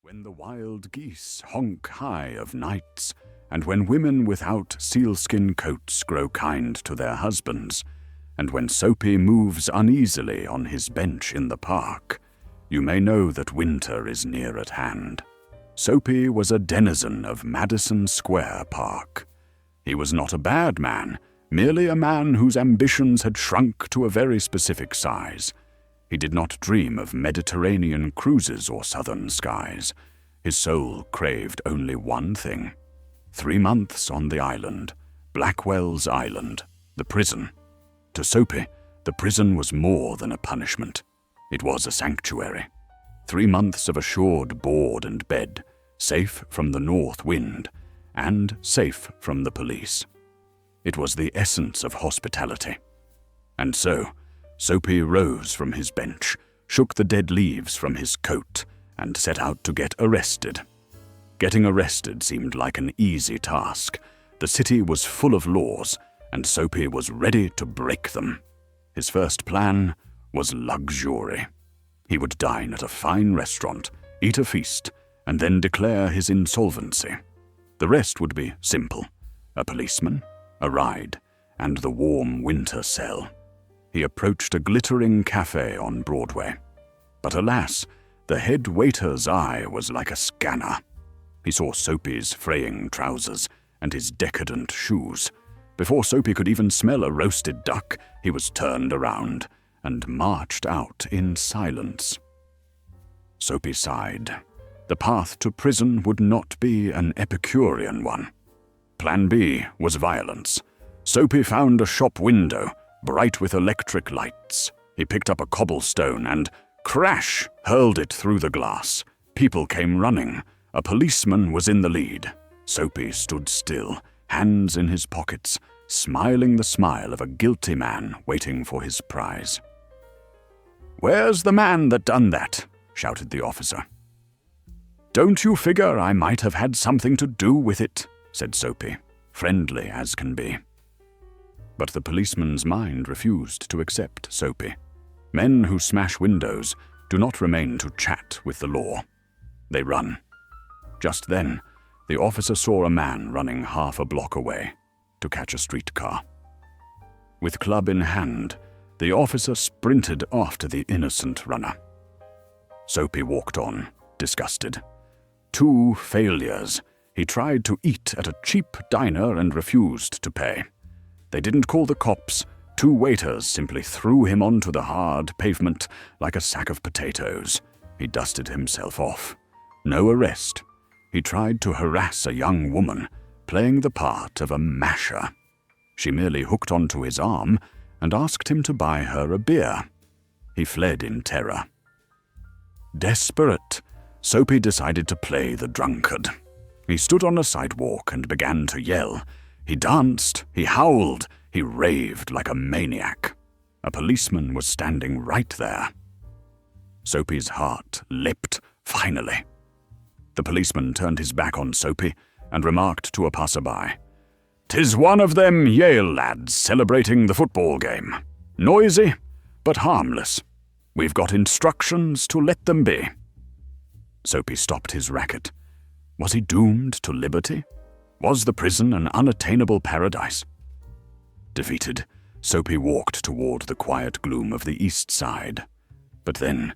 When the wild geese honk high of nights, and when women without sealskin coats grow kind to their husbands, and when Soapy moves uneasily on his bench in the park, you may know that winter is near at hand. Soapy was a denizen of Madison Square Park. He was not a bad man, merely a man whose ambitions had shrunk to a very specific size. He did not dream of Mediterranean cruises or southern skies. His soul craved only one thing: 3 months on the island, Blackwell's island, the prison. To Soapy, the prison was more than a punishment. It was a sanctuary. 3 months of assured board and bed, safe from the north wind, and safe from the police. It was the essence of hospitality. And so, Soapy rose from his bench, shook the dead leaves from his coat, and set out to get arrested. Getting arrested seemed like an easy task. The city was full of laws, and Soapy was ready to break them. His first plan was luxury. He would dine at a fine restaurant, eat a feast, and then declare his insolvency. The rest would be simple: a policeman, a ride, and the warm winter cell. He approached a glittering cafe on Broadway. But alas, the head waiter's eye was like a scanner. He saw Soapy's fraying trousers and his decadent shoes. Before Soapy could even smell a roasted duck, he was turned around and marched out in silence. Soapy sighed. The path to prison would not be an Epicurean one. Plan B was violence. Soapy found a shop window, bright with electric lights. He picked up a cobblestone and, crash, hurled it through the glass. People came running. A policeman was in the lead. Soapy stood still, hands in his pockets, smiling the smile of a guilty man waiting for his prize. "Where's the man that done that?" shouted the officer. "Don't you figure I might have had something to do with it?" said Soapy, friendly as can be. But the policeman's mind refused to accept Soapy. Men who smash windows do not remain to chat with the law. They run. Just then, the officer saw a man running half a block away to catch a streetcar. With club in hand, the officer sprinted after the innocent runner. Soapy walked on, disgusted. 2 failures. He tried to eat at a cheap diner and refused to pay. They didn't call the cops. 2 waiters simply threw him onto the hard pavement like a sack of potatoes. He dusted himself off. No arrest. He tried to harass a young woman, playing the part of a masher. She merely hooked onto his arm and asked him to buy her a beer. He fled in terror. Desperate, Soapy decided to play the drunkard. He stood on a sidewalk and began to yell. He danced, he howled, he raved like a maniac. A policeman was standing right there. Soapy's heart leapt, finally. The policeman turned his back on Soapy and remarked to a passerby, "'Tis one of them Yale lads celebrating the football game. Noisy, but harmless. We've got instructions to let them be." Soapy stopped his racket. Was he doomed to liberty? Was the prison an unattainable paradise? Defeated, Soapy walked toward the quiet gloom of the east side. But then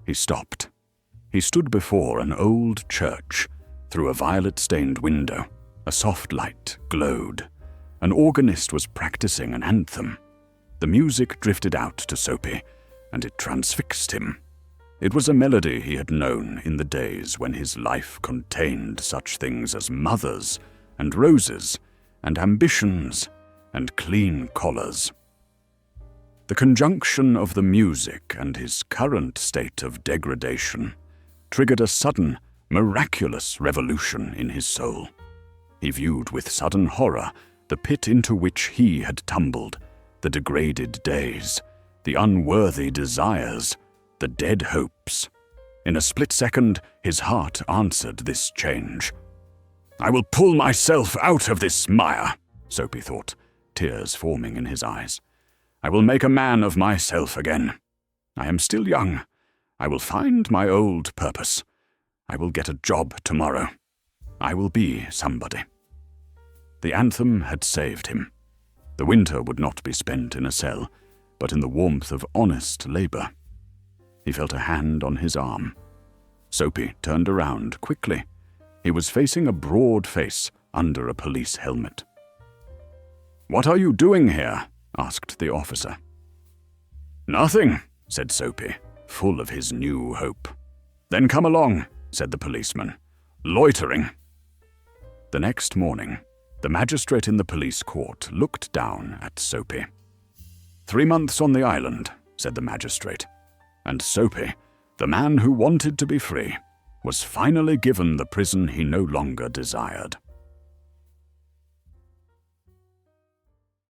he stopped. He stood before an old church. Through a violet-stained window, a soft light glowed. An organist was practicing an anthem. The music drifted out to Soapy, and it transfixed him. It was a melody he had known in the days when his life contained such things as mothers and roses and ambitions and clean collars. The conjunction of the music and his current state of degradation triggered a sudden, miraculous revolution in his soul. He viewed with sudden horror the pit into which he had tumbled, the degraded days, the unworthy desires, the dead hopes. In a split second, his heart answered this change. "I will pull myself out of this mire," Soapy thought, tears forming in his eyes. "I will make a man of myself again. I am still young. I will find my old purpose. I will get a job tomorrow. I will be somebody. The Anthem had saved him. The winter would not be spent in a cell, but in the warmth of honest labor. He felt a hand on his arm. Soapy turned around quickly. He was facing a broad face under a police helmet. "What are you doing here?" asked the officer. "Nothing," said Soapy, full of his new hope. "Then come along," said the policeman. "Loitering." The next morning, the magistrate in the police court looked down at Soapy. 3 months on the island, said the magistrate, and Soapy, the man who wanted to be free, was finally given the prison he no longer desired.